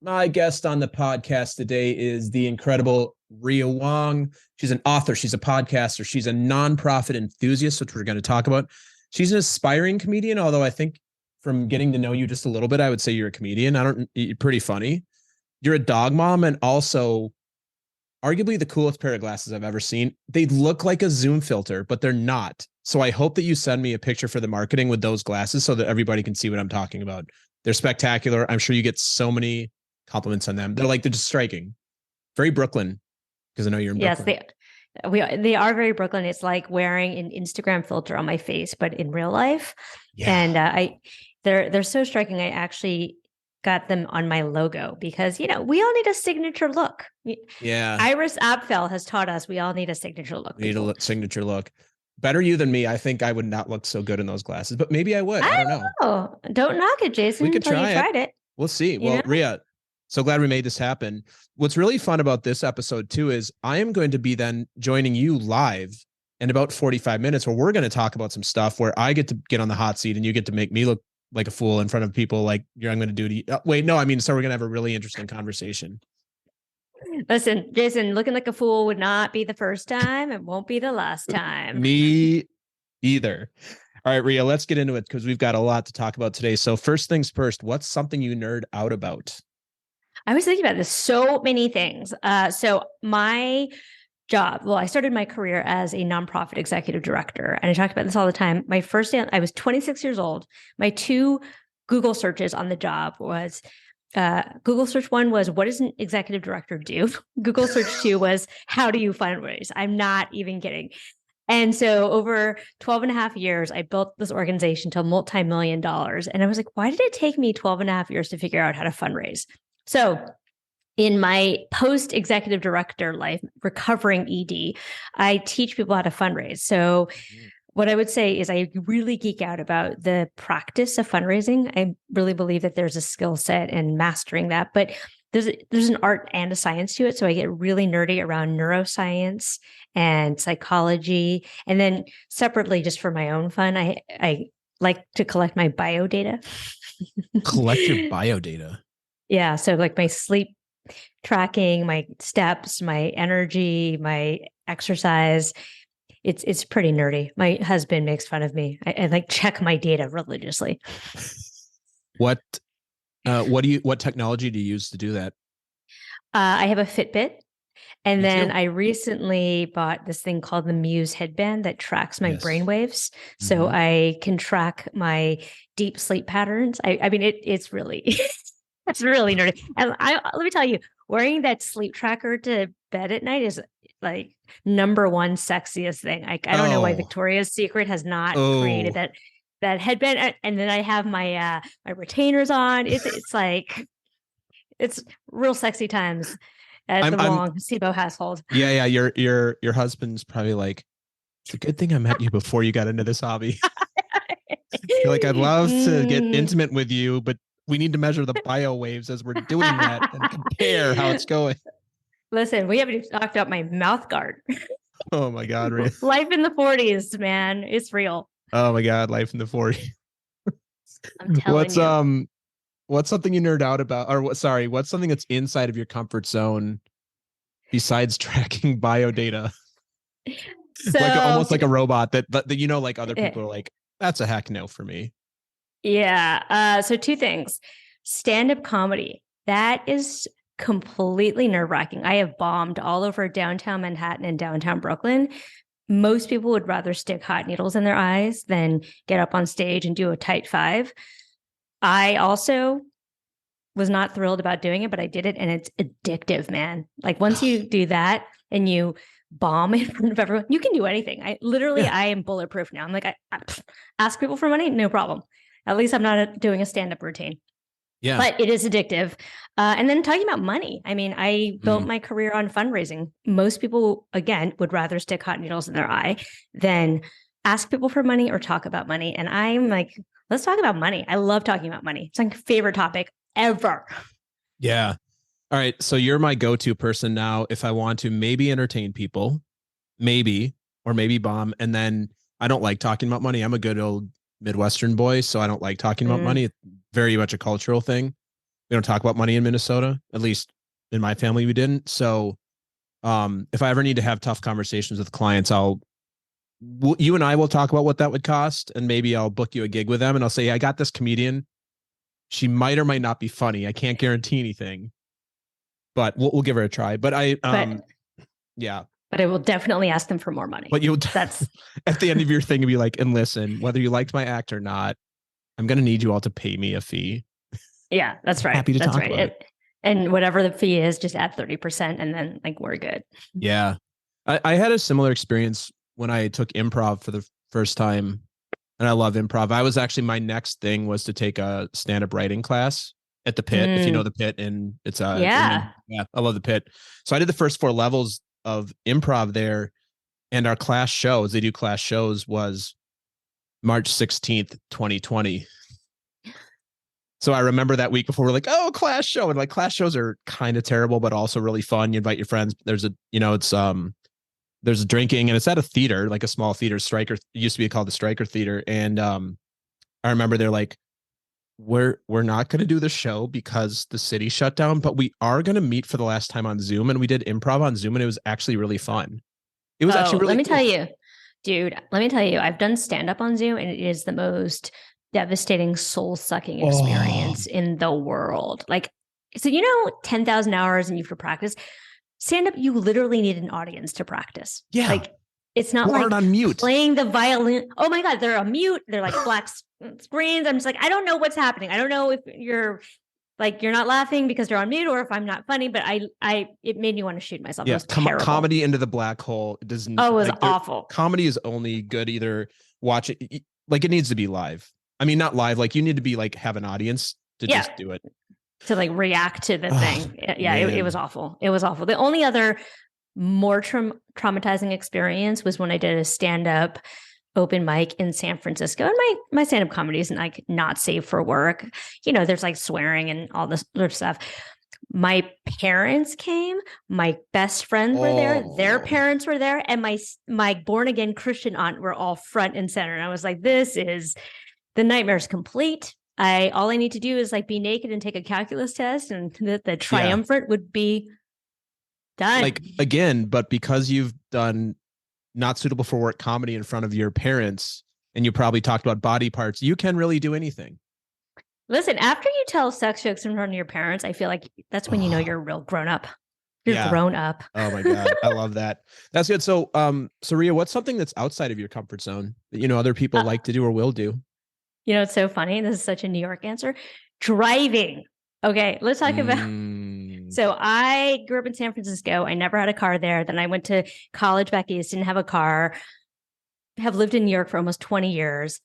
My guest on the podcast today is the incredible Rhea Wong. She's an author, she's a podcaster, she's a nonprofit enthusiast, which we're going to talk about. She's an aspiring comedian, although I think from getting to know you just a little bit, I would say you're a comedian. You're pretty funny. You're a dog mom and also arguably the coolest pair of glasses I've ever seen. They look like a Zoom filter, but they're not. So I hope that you send me a picture for the marketing with those glasses so that everybody can see what I'm talking about. They're spectacular. I'm sure you get so many compliments on them. They're just striking. Very Brooklyn, because I know you're in Brooklyn. Yes, they are very Brooklyn. It's like wearing an Instagram filter on my face, but in real life. Yeah. And they're so striking. I actually got them on my logo because, we all need a signature look. Yeah. Iris Apfel has taught us we all need a signature look. We need a signature look. Better you than me. I think I would not look so good in those glasses, but maybe I would. I don't know. Don't knock it, Jason. We could until you tried it. We'll see. Well, Rhea, so glad we made this happen. What's really fun about this episode too is I am going to be then joining you live in about 45 minutes where we're going to talk about some stuff where I get to get on the hot seat and you get to make me look like a fool in front of people like I'm going to do to you. So we're going to have a really interesting conversation. Listen, Jason, looking like a fool would not be the first time. It won't be the last time. Me either. All right, Rhea, let's get into it because we've got a lot to talk about today. So first things first, what's something you nerd out about? I was thinking about this, so many things. So my job, I started my career as a nonprofit executive director, and I talk about this all the time. My first day, I was 26 years old. My two Google searches on the job was Google search one was, what does an executive director do? Google search two was, how do you fundraise? I'm not even kidding. And so over 12 and a half years, I built this organization to multi-million dollars. And I was like, why did it take me 12 and a half years to figure out how to fundraise? So in my post-executive director life, recovering ED, I teach people how to fundraise. So what I would say is I really geek out about the practice of fundraising. I really believe that there's a skill set in mastering that, but there's an art and a science to it. So I get really nerdy around neuroscience and psychology. And then separately, just for my own fun, I like to collect my bio data. Collect your bio data? Yeah. So like my sleep tracking, my steps, my energy, my exercise. It's pretty nerdy. My husband makes fun of me. I like check my data religiously. What technology do you use to do that? I have a Fitbit. And then I recently bought this thing called the Muse headband that tracks my brain waves. So I can track my deep sleep patterns. I mean, it's really, it's really nerdy. And let me tell you, wearing that sleep tracker to bed at night is like number one sexiest thing. I don't know why Victoria's Secret has not created that headband. And then I have my my retainers on. It's like it's real sexy times at the Wong SIBO household. Yeah. Your husband's probably like, it's a good thing I met you before you got into this hobby. You're like, I'd love to get intimate with you, but we need to measure the bio waves as we're doing that and compare how it's going. Listen, we haven't even talked about my mouth guard. Oh my God, Rhea. Life in the 40s, man. It's real. Oh my God, life in the 40s. I'm telling you. What's something you nerd out about? Or what's something that's inside of your comfort zone besides tracking bio data? So, almost like a robot that like other people are like, that's a heck no for me. Yeah. So two things. Stand-up comedy. That is completely nerve-wracking. I have bombed all over downtown Manhattan and downtown Brooklyn. Most people would rather stick hot needles in their eyes than get up on stage and do a tight five. I also was not thrilled about doing it, but I did it, and it's addictive, man. Like once you do that and you bomb in front of everyone, you can do anything. I am bulletproof now. I'm like, I ask people for money, no problem. At least I'm not doing a stand-up routine. Yeah. But it is addictive. And then talking about money. I mean, I built my career on fundraising. Most people, again, would rather stick hot needles in their eye than ask people for money or talk about money. And I'm like, let's talk about money. I love talking about money. It's my favorite topic ever. Yeah. All right. So you're my go-to person now if I want to maybe entertain people, maybe bomb. And then I don't like talking about money. I'm a good old Midwestern boy, so I don't like talking about money. It's very much a cultural thing. We don't talk about money in Minnesota. At least in my family, we didn't. So if I ever need to have tough conversations with clients, you and I will talk about what that would cost, and maybe I'll book you a gig with them, and I'll say, I got this comedian. She might or might not be funny. I can't guarantee anything, but we'll give her a try. But yeah. But I will definitely ask them for more money. But that's at the end of your thing, be like, and listen, whether you liked my act or not, I'm going to need you all to pay me a fee. Yeah, that's right. Happy to that's talk right. about it. And whatever the fee is, just add 30%, and then like we're good. Yeah. I had a similar experience when I took improv for the first time, and I love improv. I was actually, my next thing was to take a stand-up writing class at the Pit. If you know the Pit, and it's yeah, I love the Pit. So I did the first 4 levels of improv there, and our class shows, they do class shows, was March 16th, 2020. So I remember that week before, we're like, oh, class show. And like, class shows are kind of terrible, but also really fun. You invite your friends. There's there's drinking, and it's at a theater, like a small theater, Stryker. It used to be called the Stryker Theater. And I remember they're like, we're not going to do the show because the city shut down, but we are going to meet for the last time on Zoom. And we did improv on Zoom, and it was actually really fun. It was actually really let me cool. tell you, dude, I've done stand-up on Zoom, and it is the most devastating, soul-sucking experience in the world. Like, so 10,000 hours and you have to practice. Stand-up, you literally need an audience to practice. Yeah. Like, it's not like on mute. Playing the violin. Oh my God, they're on mute. They're like black screens. I'm just like, I don't know what's happening. I don't know if you're not laughing because you're on mute, or if I'm not funny, but it made me want to shoot myself. Yeah, it was terrible. Comedy into the black hole doesn't. Oh, it was awful. Comedy is only good either watch it, like it needs to be live. I mean, not live. Like you need to be like have an audience to just do it, to like react to the thing. Yeah, it was awful. It was awful. The only other more traumatizing experience was when I did a stand-up open mic in San Francisco, and my stand-up comedy isn't like not safe for work. There's like swearing and all this other stuff. My parents came, my best friends were there, their parents were there, and my born again Christian aunt were all front and center. And I was like, this is the nightmare's complete. All I need to do is like be naked and take a calculus test, and the triumvirate would be done. Like again, but because you've done not suitable for work comedy in front of your parents, and you probably talked about body parts, you can really do anything. Listen, after you tell sex jokes in front of your parents, I feel like that's when you know you're a real grown up. You're grown up. Oh my God. I love that. That's good. So, Rhea, what's something that's outside of your comfort zone that, other people like to do or will do? It's so funny. This is such a New York answer. Driving. Okay, let's talk about. So I grew up in San Francisco. I never had a car there. Then I went to college back east, didn't have a car. Have lived in New York for almost 20 years.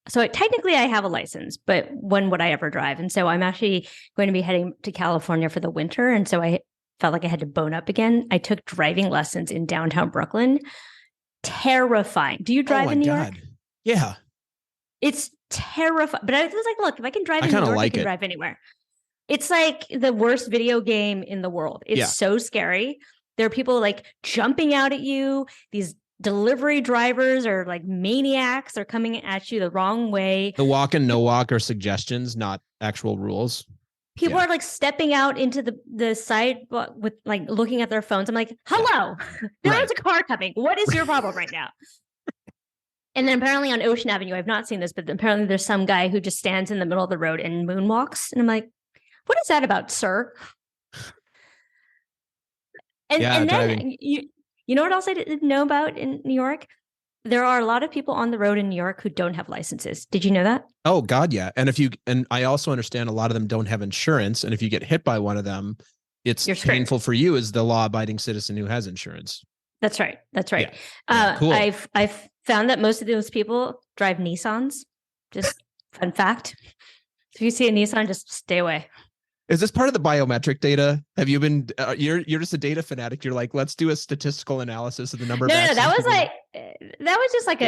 So technically I have a license, but when would I ever drive? And so I'm actually going to be heading to California for the winter. And so I felt like I had to bone up again. I took driving lessons in downtown Brooklyn. Terrifying. Do you drive in New York? Yeah. It's terrifying. But I was like, look, if I can drive in New York, I can drive anywhere. It's like the worst video game in the world. It's so scary. There are people like jumping out at you. These delivery drivers are like maniacs. They're coming at you the wrong way. The walk and no walk are suggestions, not actual rules. People are like stepping out into the sidewalk with like looking at their phones. I'm like, hello, there's a car coming. What is your problem right now? And then apparently on Ocean Avenue, I've not seen this, but apparently there's some guy who just stands in the middle of the road and moonwalks. And I'm like, what is that about, sir? And then you know what else I didn't know about in New York? There are a lot of people on the road in New York who don't have licenses. Did you know that? Oh God, yeah. And I also understand a lot of them don't have insurance. And if you get hit by one of them, it's painful for you as the law-abiding citizen who has insurance. That's right. That's right. Cool. I've found that most of those people drive Nissans. Just fun fact. If you see a Nissan, just stay away. Is this part of the biometric data? Have you been? You're just a data fanatic. You're like, let's do a statistical analysis of the number. No, that was just like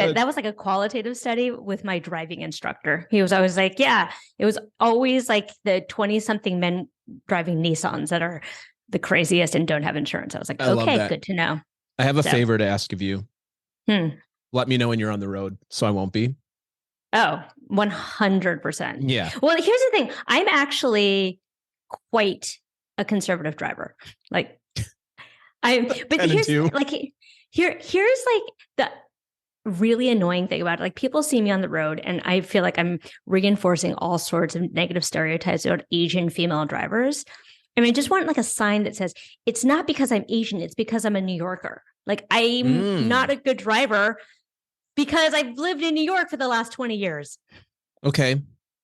a qualitative study with my driving instructor. He was always like, yeah, it was always like the 20-something men driving Nissans that are the craziest and don't have insurance. I was like, okay, good to know. I have a favor to ask of you. Let me know when you're on the road, so I won't be. Oh, 100%. Yeah. Well, here's the thing. I'm actually quite a conservative driver. But here's the really annoying thing about it. Like, people see me on the road and I feel like I'm reinforcing all sorts of negative stereotypes about Asian female drivers. I mean, I just want like a sign that says, it's not because I'm Asian, it's because I'm a New Yorker. Like, I'm not a good driver because I've lived in New York for the last 20 years. Okay.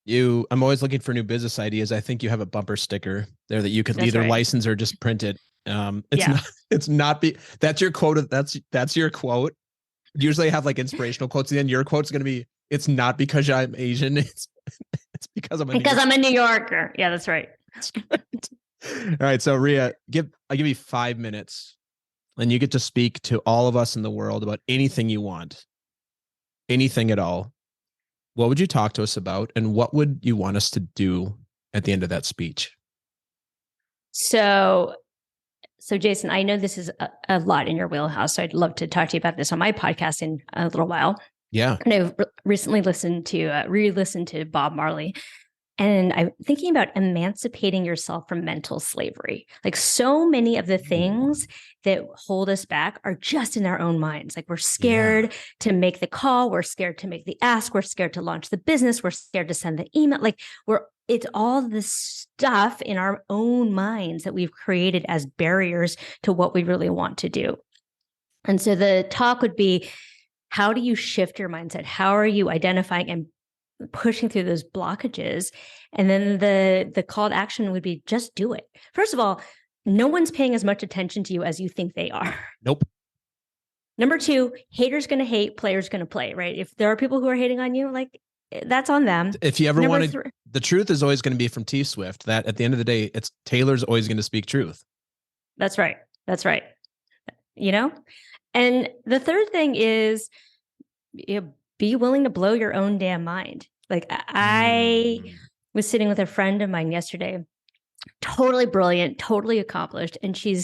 I'm always looking for new business ideas. I think you have a bumper sticker there that you could either license or just print it. That's your quote. That's your quote. Usually I have like inspirational quotes. And then your quote's going to be, it's not because I'm Asian. It's because I'm a New Yorker. Yeah, that's right. All right. So Rhea, I'll give you 5 minutes and you get to speak to all of us in the world about anything you want, anything at all. What would you talk to us about? And what would you want us to do at the end of that speech? So Jason, I know this is a lot in your wheelhouse. So I'd love to talk to you about this on my podcast in a little while. Yeah. And I've recently re-listened to Bob Marley. And I'm thinking about emancipating yourself from mental slavery. Like, so many of the things that hold us back are just in our own minds. Like, we're scared to make the call. We're scared to make the ask. We're scared to launch the business. We're scared to send the email. Like, it's all this stuff in our own minds that we've created as barriers to what we really want to do. And so the talk would be, how do you shift your mindset? How are you identifying and pushing through those blockages? And then the call to action would be, just do it. First of all, no one's paying as much attention to you as you think they are. Nope. Number two, haters going to hate, players going to play, right? If there are people who are hating on you, like, that's on them. If you ever wanted, the truth is always going to be from T Swift, that at the end of the day, Taylor's always going to speak truth. That's right. That's right. And the third thing is, be willing to blow your own damn mind. Like, I was sitting with a friend of mine yesterday, totally brilliant, totally accomplished. And she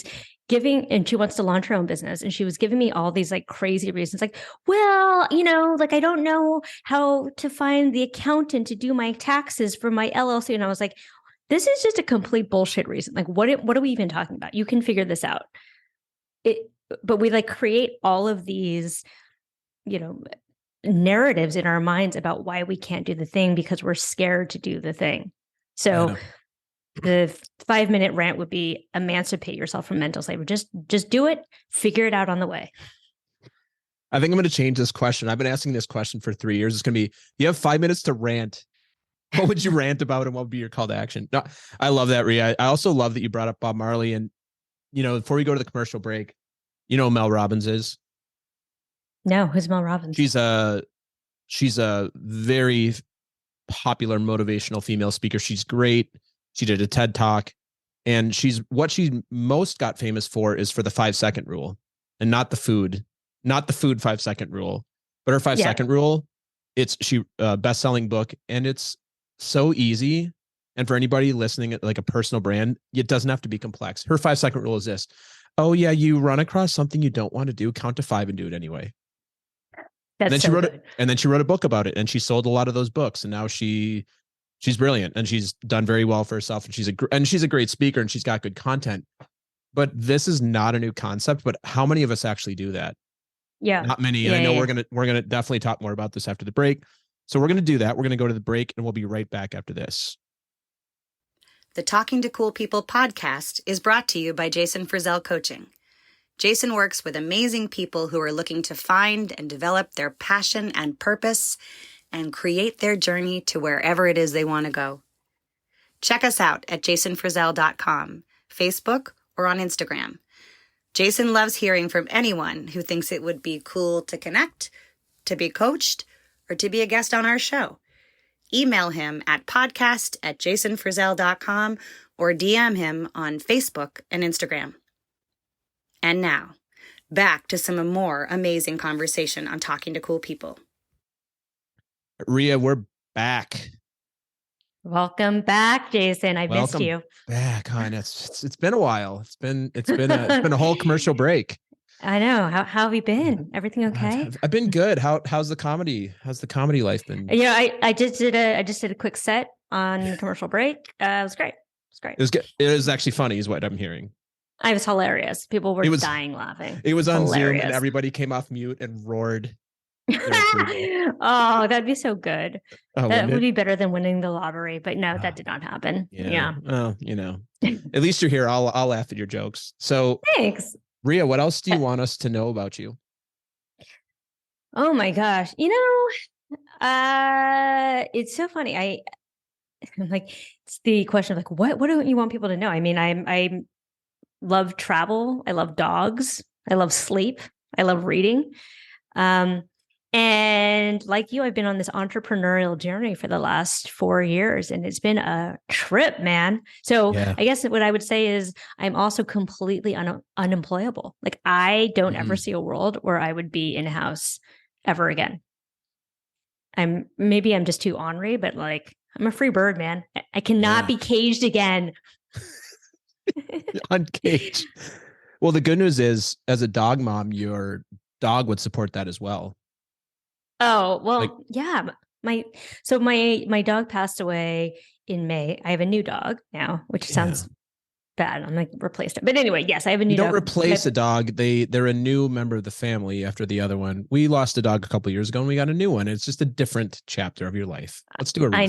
wants to launch her own business. And she was giving me all these like crazy reasons. Like, well, I don't know how to find the accountant to do my taxes for my LLC. And I was like, this is just a complete bullshit reason. Like, what are we even talking about? You can figure this out. But we like create all of these, narratives in our minds about why we can't do the thing because we're scared to do the thing. So the 5-minute rant would be, emancipate yourself from mental slavery. Just do it. Figure it out on the way. I think I'm going to change this question. I've been asking this question for 3 years. It's going to be, you have 5 minutes to rant. What would you rant about and what would be your call to action? No, I love that, Rhea. I also love that you brought up Bob Marley. And, before we go to the commercial break, Mel Robbins is? No, who's Mel Robbins? She's a very popular motivational female speaker. She's great. She did a TED Talk, and what she most got famous for is for the 5-second rule, and not the food 5-second rule, but her 5-second rule. It's best-selling book, and it's so easy. And for anybody listening, like a personal brand, it doesn't have to be complex. Her 5-second rule is this: oh yeah, you run across something you don't want to do, count to 5 and do it anyway. And then she wrote a book about it, and she sold a lot of those books. And now she's brilliant, and she's done very well for herself. And she's a great speaker, and she's got good content. But this is not a new concept. But how many of us actually do that? Yeah, not many. And I know we're gonna definitely talk more about this after the break. So we're gonna do that. We're gonna go to the break, and we'll be right back after this. The Talking to Cool People podcast is brought to you by Jason Frizzell Coaching. Jason works with amazing people who are looking to find and develop their passion and purpose and create their journey to wherever it is they want to go. Check us out at jasonfrizzell.com, Facebook, or on Instagram. Jason loves hearing from anyone who thinks it would be cool to connect, to be coached, or to be a guest on our show. Email him at podcast@jasonfrizzell.com or DM him on Facebook and Instagram. And now, back to some more amazing conversation on Talking to Cool People. Rhea, we're back. Welcome back, Jason. I missed you. Back, hon. It's been a while. It's been a whole commercial break. I know. How have you been? Everything okay? I've been good. How's the comedy life been? I just did a quick set on commercial break. It was great. It's great. It was good. It was actually funny is what I'm hearing. I was hilarious. People were It was- dying laughing. It was on Zoom Hilarious. and everybody came off mute and roared. their approval. Oh, that'd be so good. Oh, That wouldn't would it? be better than winning the lottery. But no, that did not happen. Yeah. Well, at least you're here. I'll laugh at your jokes. So, Thanks. Rhea, what else do you want us to know about you? Oh my gosh. It's so funny. I'm like, it's the question of like, what do you want people to know? I mean, I love travel. I love dogs. I love sleep. I love reading. And like you, I've been on this entrepreneurial journey for the last 4 years, and it's been a trip, man. So Yeah. I guess what I would say is I'm also completely unemployable. Like I don't ever see a world where I would be in house ever again. I'm just too ornery, but like I'm a free bird, man. I cannot be caged again. Uncaged. Well, the good news is, as a dog mom, your dog would support that as well. Oh, well, yeah. My dog passed away in May. I have a new dog now, which sounds bad. I'm like replaced it. But anyway, yes, I have a new dog. You don't replace a dog. They're a new member of the family after the other one. We lost a dog a couple of years ago and we got a new one. It's just a different chapter of your life. Let's do a I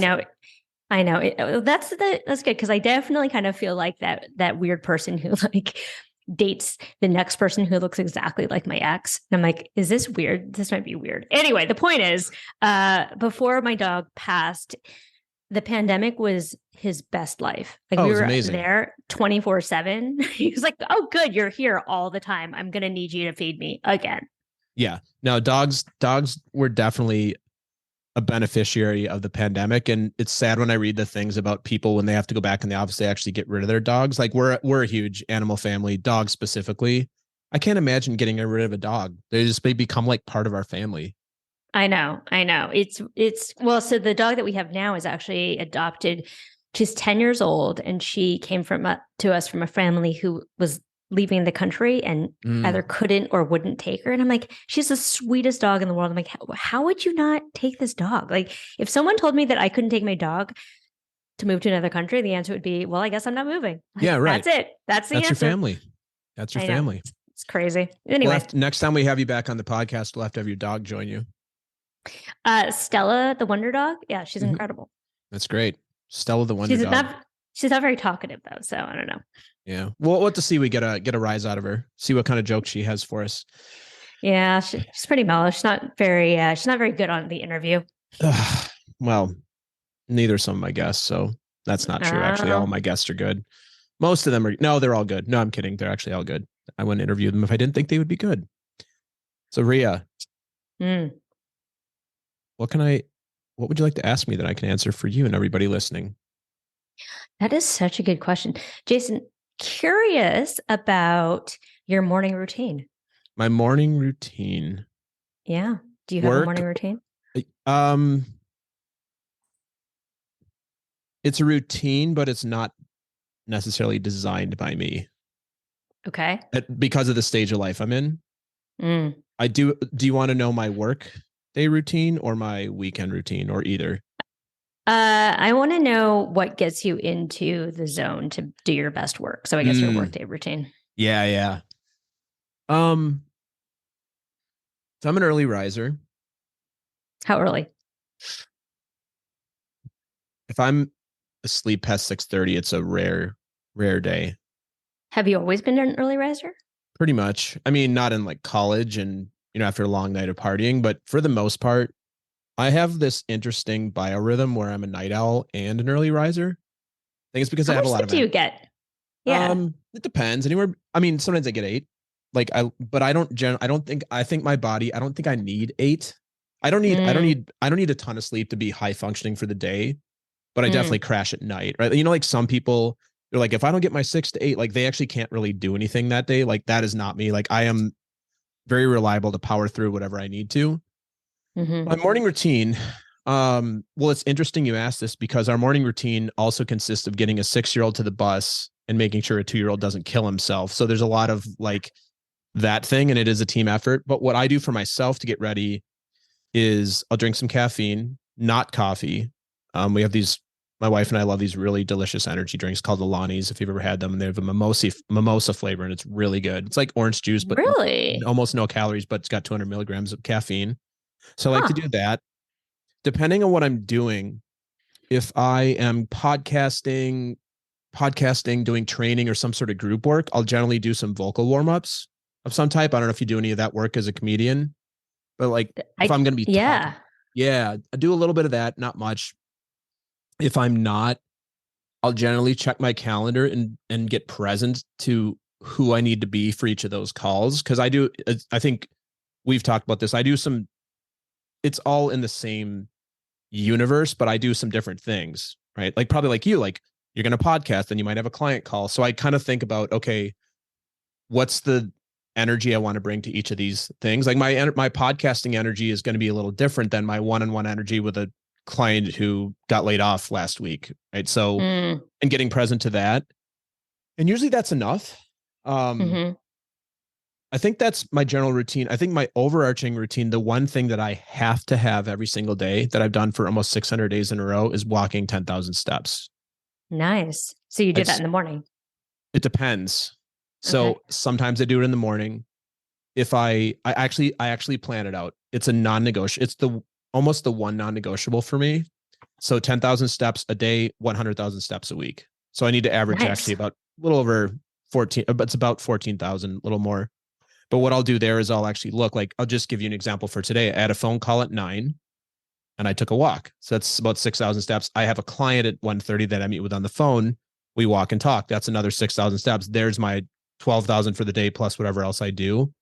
know. That's good because I definitely kind of feel like that weird person who like dates the next person who looks exactly like my ex. And I'm like, is this weird? This might be weird. Anyway, the point is, before my dog passed, the pandemic was his best life. Like we were there 24/7. He was like, oh, good. You're here all the time. I'm going to need you to feed me again. Yeah. No, dogs were definitely a beneficiary of the pandemic. And it's sad when I read the things about people when they have to go back in the office, they actually get rid of their dogs. Like we're a huge animal family, dogs specifically. I can't imagine getting rid of a dog. They become like part of our family. I know. It's well, so the dog that we have now is actually adopted. She's 10 years old and she came to us from a family who was leaving the country and either couldn't or wouldn't take her. And I'm like, she's the sweetest dog in the world. I'm like, how would you not take this dog? Like if someone told me that I couldn't take my dog to move to another country, the answer would be, well, I guess I'm not moving. Like, yeah, right. That's it. That's the answer. Your family. That's your family. It's crazy. Anyway. Next time we have you back on the podcast, we'll have to have your dog join you. Stella, the Wonder Dog. Yeah, she's incredible. That's great. Stella, the Wonder Dog. She's not very talkative though, so I don't know. Yeah, we'll have to see. We get a rise out of her. See what kind of joke she has for us. Yeah, she's pretty mellow. She's not very good on the interview. Well, neither some of my guests, so that's not true. Actually, all my guests are good. Most of them are. No, they're all good. No, I'm kidding. They're actually all good. I wouldn't interview them if I didn't think they would be good. So, Rhea, what would you like to ask me that I can answer for you and everybody listening? That is such a good question. Jason, curious about your morning routine. My morning routine. Yeah. Do you have a morning routine? It's a routine, but it's not necessarily designed by me. Okay. Because of the stage of life I'm in. Do you want to know my work day routine or my weekend routine or either? I want to know what gets you into the zone to do your best work. So I guess your workday routine. Yeah. So I'm an early riser. How early? If I'm asleep past 6:30, it's a rare day. Have you always been an early riser? Pretty much. I mean, not in like college and, after a long night of partying, but for the most part, I have this interesting biorhythm where I'm a night owl and an early riser. I think it's because I have a lot of. How much do you get? Yeah. It depends. Anywhere. I mean, sometimes I get 8. But I don't think my body, I don't think I need 8. I don't need a ton of sleep to be high functioning for the day, but I definitely crash at night, right? Like some people, they're like, if I don't get my 6 to 8, like they actually can't really do anything that day. Like that is not me. Like I am very reliable to power through whatever I need to. My morning routine. Well, it's interesting you asked this because our morning routine also consists of getting a 6-year-old to the bus and making sure a 2-year-old doesn't kill himself. So there's a lot of like that thing, and it is a team effort. But what I do for myself to get ready is I'll drink some caffeine, not coffee. We have my wife and I love these really delicious energy drinks called Alani's. If you've ever had them, and they have a mimosa flavor, and it's really good. It's like orange juice, but Really? almost no calories, but it's got 200 milligrams of caffeine. So I like to Huh. do that. Depending on what I'm doing, if I am podcasting, doing training or some sort of group work, I'll generally do some vocal warm-ups of some type. I don't know if you do any of that work as a comedian, but like if I'm going to be talking, Yeah. yeah, I do a little bit of that, not much. If I'm not, I'll generally check my calendar and get present to who I need to be for each of those calls. Cause I think we've talked about this. It's all in the same universe, but I do some different things, right? Like probably like you, like you're going to podcast and you might have a client call. So I kind of think about, okay, what's the energy I want to bring to each of these things? Like my podcasting energy is going to be a little different than my one-on-one energy with a client who got laid off last week, right? So, and getting present to that, and usually that's enough. I think that's my general routine. I think my overarching routine, the one thing that I have to have every single day that I've done for almost 600 days in a row, is walking 10,000 steps. Nice. So you do that in the morning? It depends. So Okay. sometimes I do it in the morning. If I actually plan it out. It's a non-negotiable. It's almost the one non-negotiable for me. So 10,000 steps a day, 100,000 steps a week. So I need to average actually about a little over 14, but it's about 14,000, a little more. But what I'll do there is I'll actually look, like, I'll just give you an example for today. I had a phone call at 9 and I took a walk. So that's about 6,000 steps. I have a client at 1:30 that I meet with on the phone. We walk and talk. That's another 6,000 steps. There's my 12,000 for the day plus whatever else I do.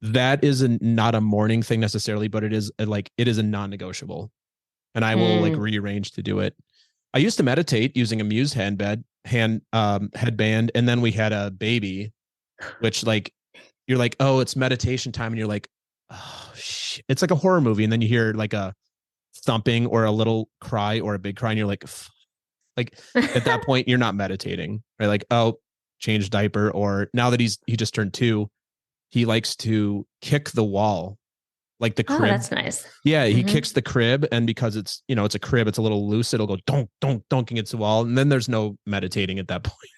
That is not a morning thing necessarily, but it is a non-negotiable, and I will like rearrange to do it. I used to meditate using a Muse headband, and then we had a baby, which like you're like, oh, it's meditation time, and you're like, oh shit. It's like a horror movie, and then you hear like a thumping or a little cry or a big cry, and you're like at that point you're not meditating, right? Like, oh, change diaper, or now that he just turned 2. He likes to kick the wall, like the crib. Oh, that's nice. Yeah, he kicks the crib, and because it's a crib, it's a little loose. It'll go donk, donk, donk against the wall, and then there's no meditating at that point.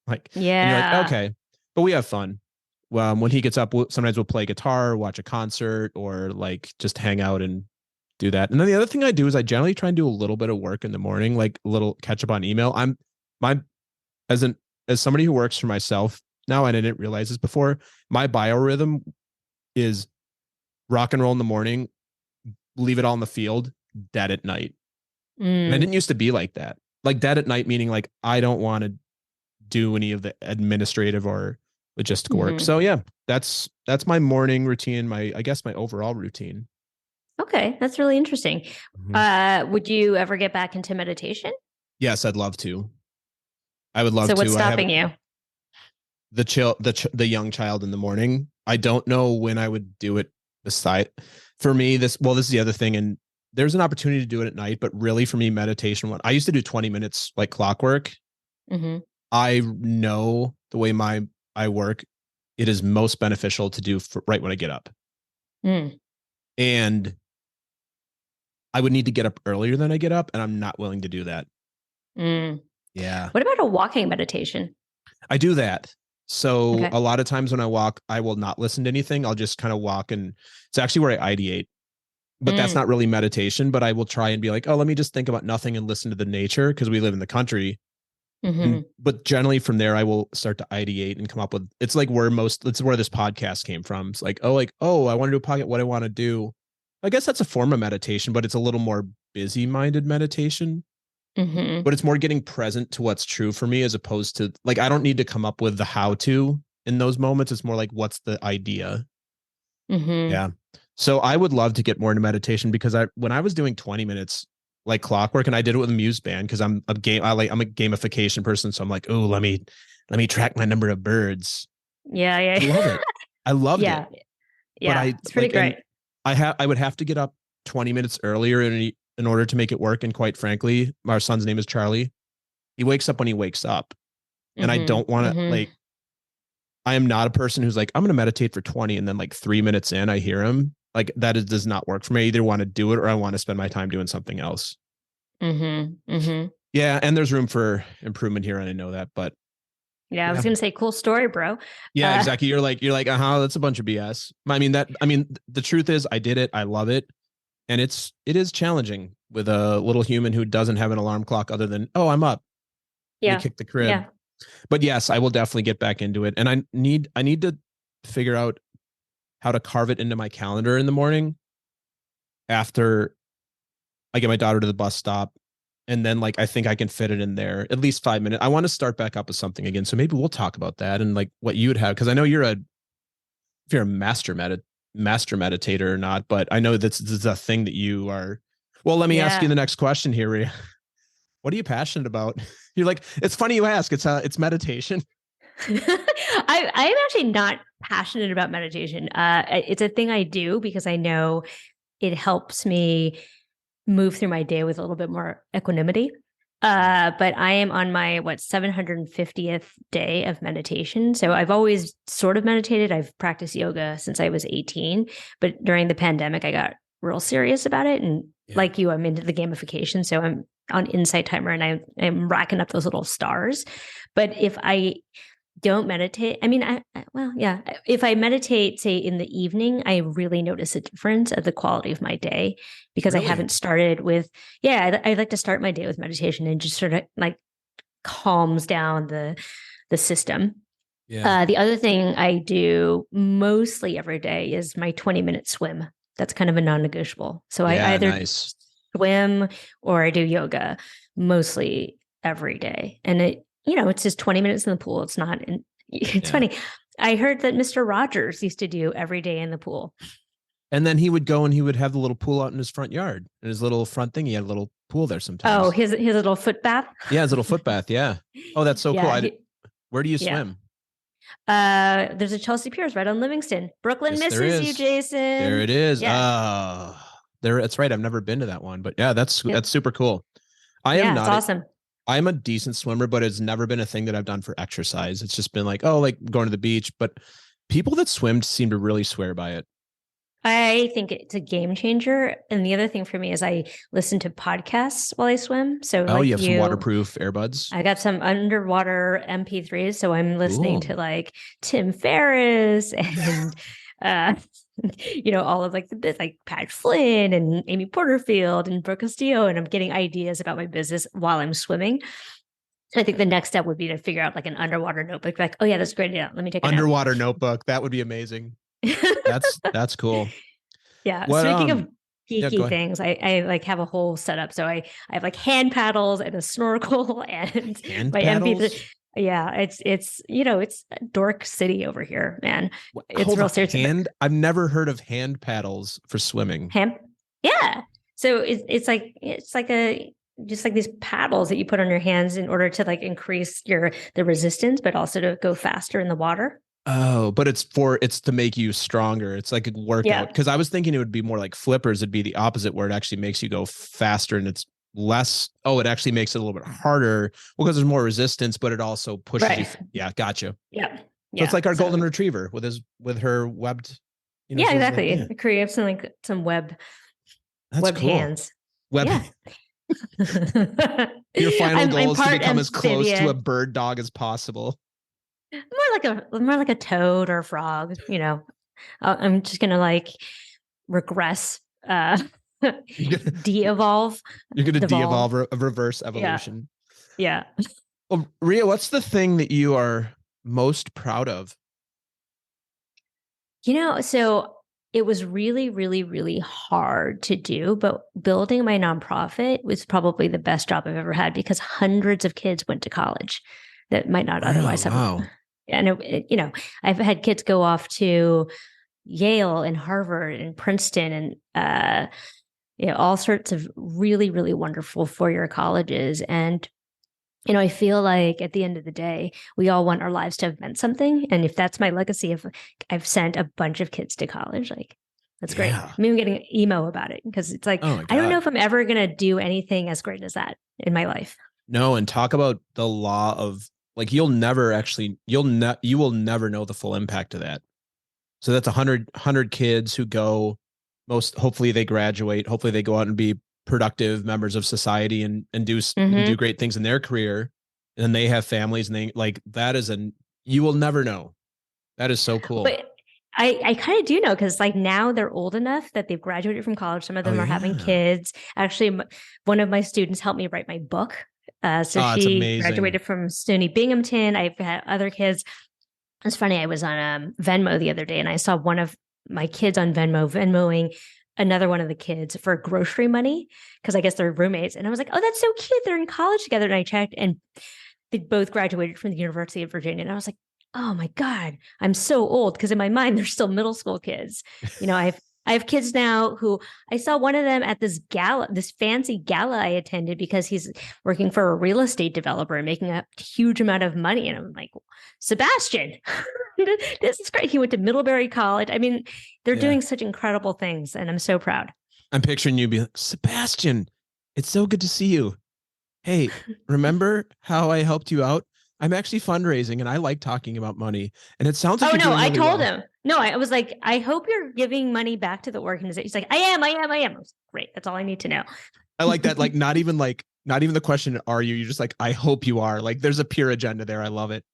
Like, yeah, and you're like, okay, but we have fun. When he gets up, sometimes we'll play guitar, watch a concert, or like just hang out and do that. And then the other thing I do is I generally try and do a little bit of work in the morning, like a little catch up on email. As somebody who works for myself now, and I didn't realize this before, my biorhythm is rock and roll in the morning, leave it all in the field, dead at night. And I didn't used to be like that. Like dead at night, meaning like I don't want to do any of the administrative or logistical work. So yeah, that's my morning routine, I guess my overall routine. Okay, that's really interesting. Would you ever get back into meditation? Yes, I'd love to. I would love to. So what's stopping you? The young child in the morning. I don't know when I would do it. For me, this is the other thing, and there's an opportunity to do it at night, but really for me, meditation, I used to do 20 minutes like clockwork. I know the way I work, it is most beneficial to do right when I get up. And I would need to get up earlier than I get up, and I'm not willing to do that. Yeah. What about a walking meditation? I do that. So a lot of times when I walk, I will not listen to anything. I'll just kind of walk, and it's actually where I ideate. But that's not really meditation, but I will try and be like, oh, let me just think about nothing and listen to the nature, because we live in the country. But generally from there, I will start to ideate and come up with, it's like where this podcast came from. It's like, oh, I want to do a podcast, what I want to do. I guess that's a form of meditation, but it's a little more busy-minded meditation. But it's more getting present to what's true for me, as opposed to like, I don't need to come up with the how to in those moments. It's more like, what's the idea? Yeah. So I would love to get more into meditation, because when I was doing 20 minutes like clockwork, and I did it with a Muse band, because I'm a gamification person. So I'm like, oh, let me track my number of birds. Yeah. I love it. I loved it. Yeah. It's pretty great. I would have to get up 20 minutes earlier in order to make it work. And quite frankly, our son's name is Charlie. He wakes up when he wakes up. And I don't want to I am not a person who's like, I'm going to meditate for 20, and then like 3 minutes in, I hear him. Like does not work for me. I either want to do it, or I want to spend my time doing something else. Yeah. And there's room for improvement here. And I know that, but Yeah, I was going to say, cool story, bro. yeah, exactly. You're like, that's a bunch of BS. The truth is I did it. I love it. And it is challenging with a little human who doesn't have an alarm clock other than, oh, I'm up. Yeah. Let me kick the crib. Yeah. But yes, I will definitely get back into it. And I need to figure out how to carve it into my calendar in the morning after I get my daughter to the bus stop. And then like, I think I can fit it in there at least 5 minutes. I want to start back up with something again. So maybe we'll talk about that and like what you would have. Cause I know if you're a master meditator or not, but I know this is a thing that you are. Well, let me ask you the next question here, Rhea. What are you passionate about? You're like, it's funny you ask. It's meditation. I am actually not passionate about meditation. It's a thing I do because I know it helps me move through my day with a little bit more equanimity. But I am on my 750th day of meditation. So I've always sort of meditated. I've practiced yoga since I was 18, but during the pandemic, I got real serious about it. And like you, I'm into the gamification. So I'm on Insight Timer and I'm racking up those little stars. But if I don't meditate, if I meditate, say in the evening, I really notice a difference of the quality of my day because Really? I haven't started with, I like to start my day with meditation and just sort of like calms down the system. Yeah. The other thing I do mostly every day is my 20-minute swim. That's kind of a non-negotiable. So I either swim or I do yoga mostly every day. And it's just 20 minutes in the pool. It's not, it's funny. I heard that Mr. Rogers used to do every day in the pool. And then he would go and he would have the little pool out in his front yard. In his little front thing, he had a little pool there sometimes. Oh, his little foot bath? Yeah, his little foot bath. Yeah. Oh, that's so cool. Where do you swim? There's a Chelsea Piers right on Livingston. Brooklyn misses you, Jason. There it is. That's right. I've never been to that one, but yeah, that's super cool. It's awesome. I'm a decent swimmer, but it's never been a thing that I've done for exercise. It's just been like, like going to the beach. But people that swim seem to really swear by it. I think it's a game changer. And the other thing for me is I listen to podcasts while I swim. So you have some waterproof earbuds? I got some underwater MP3s. So I'm listening to like Tim Ferriss and all of like Pat Flynn and Amy Porterfield and Brooke Castillo, and I'm getting ideas about my business while I'm swimming. I think the next step would be to figure out like an underwater notebook. Like, oh yeah, that's a great idea. Let me take an underwater notebook. That would be amazing. That's cool. Yeah. Speaking of geeky things, I like have a whole setup. So I have like hand paddles and a snorkel and my MP3. Yeah, it's dork city over here, man. It's real serious. I've never heard of hand paddles for swimming. Yeah. So it's like just like these paddles that you put on your hands in order to like increase the resistance, but also to go faster in the water. Oh, but it's to make you stronger. It's like a workout. Because I was thinking it would be more like flippers. It'd be the opposite, where it actually makes you go faster and it's less. Oh, it actually makes it a little bit harder because there's more resistance, but it also pushes you. Yeah, gotcha. Yeah. So it's like our golden retriever with her webbed. Exactly. It creates some webbed hands. Web. Yeah. Your final goal is to become as close to a bird dog as possible. More like a toad or a frog. I'm just gonna like regress, de-evolve. You're gonna de-evolve a reverse evolution. Yeah. Well, Rhea, what's the thing that you are most proud of? So it was really, really, really hard to do, but building my nonprofit was probably the best job I've ever had because hundreds of kids went to college that might not otherwise have. Wow. And I've had kids go off to Yale and Harvard and Princeton and all sorts of really, really wonderful four-year colleges. And I feel like at the end of the day, we all want our lives to have meant something. And if that's my legacy, if I've sent a bunch of kids to college, like that's great. I'm even getting emo about it because it's like, I don't know if I'm ever going to do anything as great as that in my life. No. And talk about the law of like, you will never know the full impact of that. So that's 100 kids who go, hopefully they graduate. Hopefully they go out and be productive members of society and do great things in their career, and they have families, and they like that is you will never know. That is so cool. But I kind of do know, because like now they're old enough that they've graduated from college. Some of them are having kids. Actually, one of my students helped me write my book. She graduated from SUNY Binghamton. I've had other kids. It's funny. I was on Venmo the other day, and I saw one of my kids on Venmoing another one of the kids for grocery money, because I guess they're roommates. And I was like, oh, that's so cute. They're in college together. And I checked, and they both graduated from the University of Virginia. And I was like, oh my God, I'm so old, because in my mind, they're still middle school kids. I have kids now who I saw one of them at this fancy gala I attended, because he's working for a real estate developer and making a huge amount of money. And I'm like, Sebastian, this is great. He went to Middlebury College. I mean, they're doing such incredible things, and I'm so proud. I'm picturing you be like, Sebastian, it's so good to see you. Hey, remember how I helped you out? I'm actually fundraising, and I like talking about money. And it sounds like I told him. No, I was like, I hope you're giving money back to the organization. He's like, I am. I was great. That's all I need to know. I like that. Like, not even the question, are you? You're just like, I hope you are. Like, there's a pure agenda there. I love it.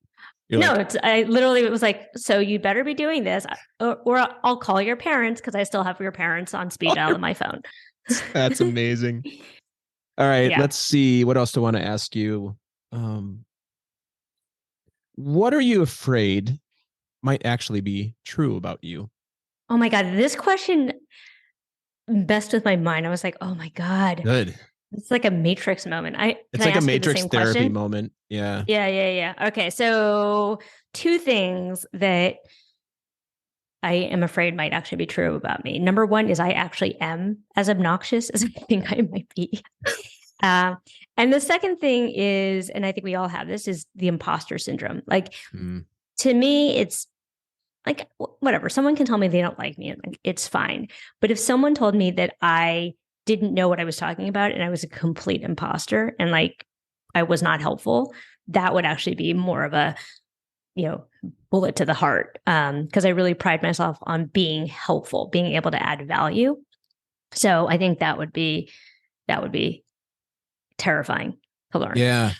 I literally was like, so you better be doing this, or I'll call your parents, because I still have your parents on speed dial on my phone. That's amazing. All right, let's see. What else do I want to ask you? What are you afraid might actually be true about you? Oh my God, this question messed with my mind. I was like, oh my God. Good. It's like a Matrix moment. It's like a Matrix therapy moment. Yeah. Yeah. Okay. So 2 things that I am afraid might actually be true about me. Number 1 is I actually am as obnoxious as I think I might be. And the second thing is, and I think we all have this, is the imposter syndrome. Like, to me, it's like, whatever. Someone can tell me they don't like me, and like, it's fine. But if someone told me that I didn't know what I was talking about, and I was a complete imposter, and like I was not helpful, that would actually be more of a, bullet to the heart. Because I really pride myself on being helpful, being able to add value. So I think that would be terrifying to learn. Yeah.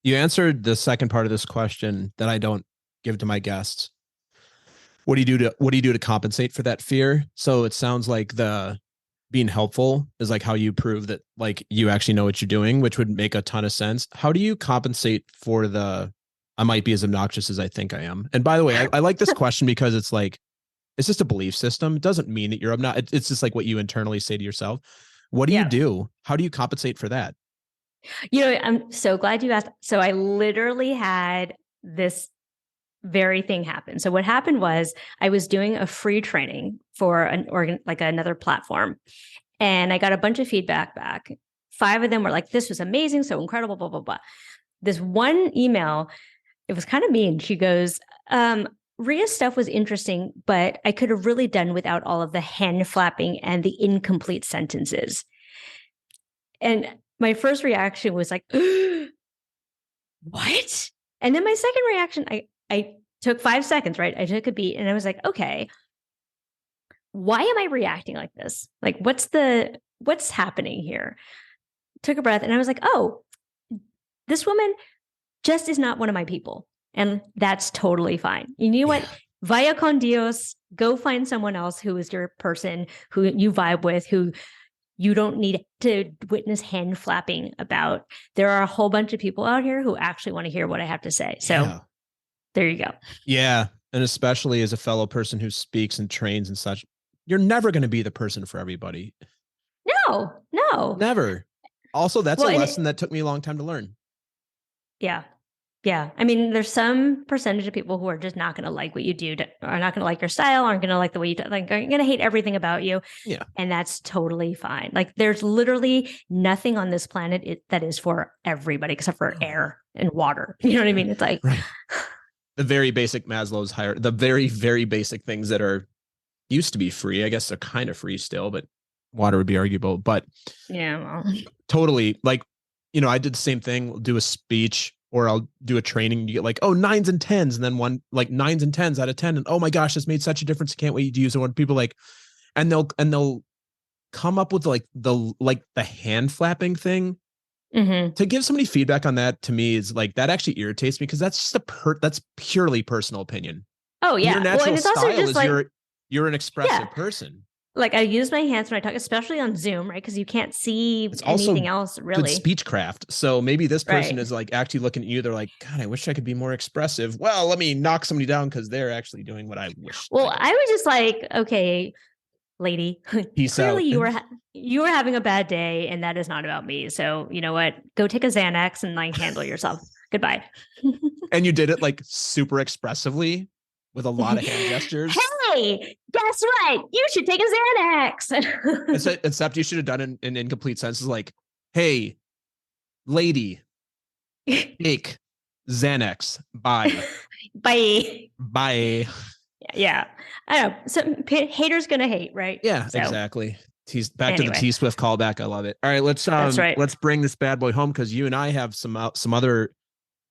You answered the second part of this question that I don't give to my guests. What do you do to compensate for that fear? So it sounds like the being helpful is like how you prove that like you actually know what you're doing, which would make a ton of sense. How do you compensate for I might be as obnoxious as I think I am? And by the way, I like this question because it's like, it's just a belief system. It doesn't mean that you're obnoxious. It's just like what you internally say to yourself. What do you do? How do you compensate for that? I'm so glad you asked. So I literally had this very thing happen. So what happened was I was doing a free training for another platform, and I got a bunch of feedback back. 5 of them were like, this was amazing, so incredible, blah, blah, blah. This one email, it was kind of mean. She goes, Rhea's stuff was interesting, but I could have really done without all of the hand flapping and the incomplete sentences. And my first reaction was like, what? And then my second reaction, I took 5 seconds, right? I took a beat, and I was like, okay, why am I reacting like this? Like, what's happening here? Took a breath, and I was like, oh, this woman just is not one of my people. And that's totally fine. You know what? Vaya con Dios, go find someone else who is your person, who you vibe with, who you don't need to witness hand flapping about. There are a whole bunch of people out here who actually want to hear what I have to say. So there you go. Yeah. And especially as a fellow person who speaks and trains and such, you're never going to be the person for everybody. No. Never. Also, that's a lesson that took me a long time to learn. Yeah. I mean, there's some percentage of people who are just not going to like what you do, are not going to like your style, aren't going to like the way you are going to hate everything about you. Yeah. And that's totally fine. Like, there's literally nothing on this planet that is for everybody except for air and water. You know what I mean? It's like the very basic Maslow's hierarchy, the very, very basic things that used to be free. I guess they're kind of free still, but water would be arguable. But totally. Like, I did the same thing. We'll do a speech, or I'll do a training. You get like, 9s and 10s, and then one like 9s and 10s out of 10. And oh my gosh, this made such a difference. I can't wait to use it. When people like, and they'll come up with like the hand flapping thing. Mm-hmm. To give somebody feedback on that, to me, is like, that actually irritates me, because that's just that's purely personal opinion. Oh yeah. Your Well, natural and it's also style just is like, you're an expressive yeah, person. like I use my hands when I talk, especially on Zoom, right? Because you can't see It's also anything else good really. speechcraft. So maybe this person Right. is like actually looking at you. They're like, God, I wish I could be more expressive. Well, let me knock somebody down because they're actually doing what I wish. Well, I was just like, okay, lady, Peace clearly out. you were having a bad day, and that is not about me. So you know what? Go take a Xanax and like handle yourself. Goodbye. And you did it like super expressively with a lot of hand gestures. Hey, guess what? You should take a Xanax. Except you should have done it in incomplete sentences like, hey, lady, take Xanax. Bye. Bye. Bye. Yeah. I don't know. Some haters gonna hate, right? Yeah, So, exactly. Back to the anyway. T-Swift callback. I love it. All right, That's right. let's bring this bad boy home, because you and I have some other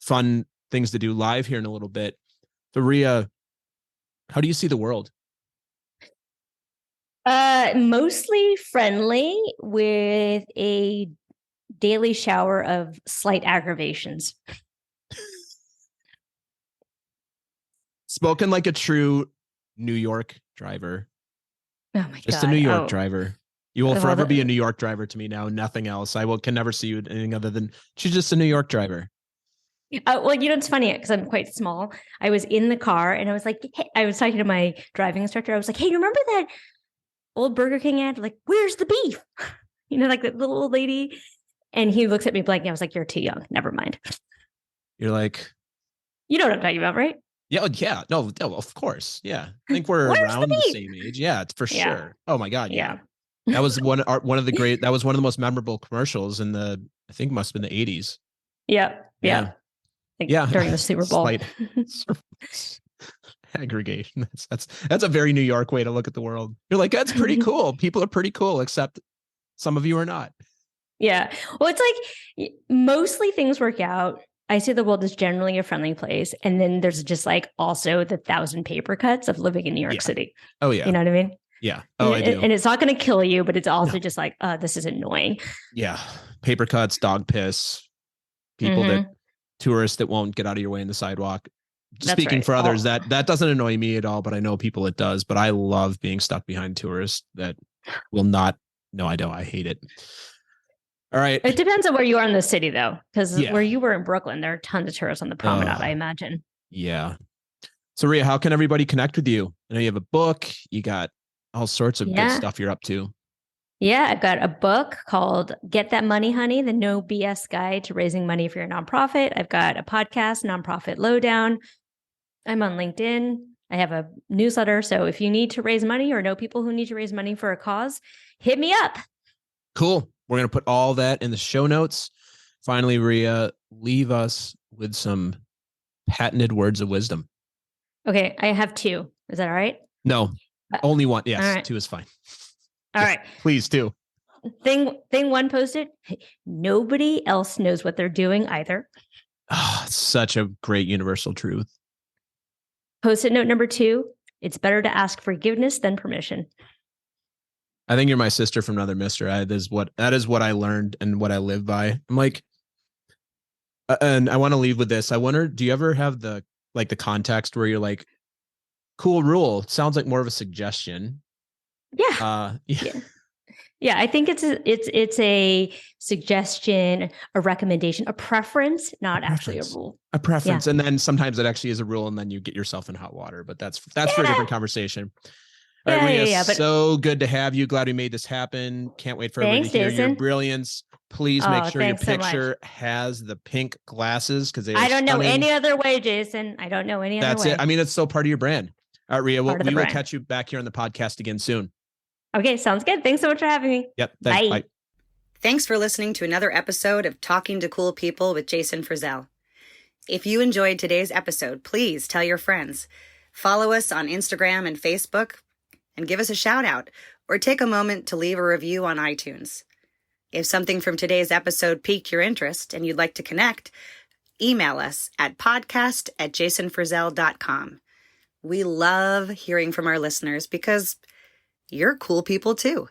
fun things to do live here in a little bit. So Rhea, how do you see the world? Mostly friendly with a daily shower of slight aggravations. Spoken like a true New York driver. Oh my Just God. a New York Oh. driver. You will forever be a New York driver to me now. Nothing else. Can never see you anything other than she's just a New York driver. Well, you know, it's funny because I'm quite small. I was in the car and I was like, hey, I was talking to my driving instructor. I was like, hey, you remember that old Burger King ad? Like, where's the beef? You know, like that little old lady. And he looks at me blankly. I was like, you're too young. Never mind. You're like, you know what I'm talking about, right? Yeah, yeah, no, of course, yeah. I think we're Where's around the beef? same age. Yeah, for Yeah. sure. Oh my God, yeah. Yeah. That was one of the most memorable commercials in I think must have been the 80s. Yeah. Yeah. Like Yeah. during the Super Bowl. Slight aggregation. That's a very New York way to look at the world. You're like, that's pretty cool. People are pretty cool, except some of you are not. Yeah. Well, it's like mostly things work out. I see the world as generally a friendly place. And then there's just like also the 1,000 paper cuts of living in New York City. Oh, yeah. You know what I mean? Yeah. Oh, I do. And it's not going to kill you, but it's also just like, this is annoying. Yeah. Paper cuts, dog piss, people tourists that won't get out of your way in the sidewalk. Speaking for others, that doesn't annoy me at all, but I know people it does. But I love being stuck behind tourists that will not. No, I don't. I hate it. All right. It depends on where you are in the city, though, because where you were in Brooklyn, there are tons of tourists on the promenade, I imagine. Yeah. So, Rhea, how can everybody connect with you? I know you have a book. You got all sorts of good stuff you're up to. Yeah, I've got a book called Get That Money, Honey, the No BS Guide to Raising Money for Your Nonprofit. I've got a podcast, Nonprofit Lowdown. I'm on LinkedIn. I have a newsletter. So if you need to raise money or know people who need to raise money for a cause, hit me up. Cool. We're going to put all that in the show notes. Finally, Rhea, leave us with some patented words of wisdom. Okay. I have 2. Is that all right? No, only 1. Yes. 2 is fine. All right. Please, 2. Thing 1 posted. Nobody else knows what they're doing either. Oh, such a great universal truth. Post-it note number 2. It's better to ask forgiveness than permission. I think you're my sister from another mister. That is what I learned and what I live by. I'm like, and I want to leave with this. I wonder, do you ever have the context where you're like, cool rule? It sounds like more of a suggestion. Yeah. Yeah. I think it's a suggestion, a recommendation, a preference, not actually a rule. A preference. Yeah. And then sometimes it actually is a rule and then you get yourself in hot water, but that's for a different conversation. All right, Rhea, so good to have you. Glad we made this happen. Can't wait for everybody to hear your brilliance. Please make sure your picture has the pink glasses because I don't know any other way, Jason. I don't know any other way. That's it. I mean, it's still part of your brand. All right, Rhea, we will catch you back here on the podcast again soon. Okay, sounds good. Thanks so much for having me. Yep. Thanks. Bye. Thanks for listening to another episode of Talking to Cool People with Jason Frizzell. If you enjoyed today's episode, please tell your friends. Follow us on Instagram and Facebook, and give us a shout out, or take a moment to leave a review on iTunes. If something from today's episode piqued your interest and you'd like to connect, email us at podcast@jasonfrizzell.com. We love hearing from our listeners because you're cool people too.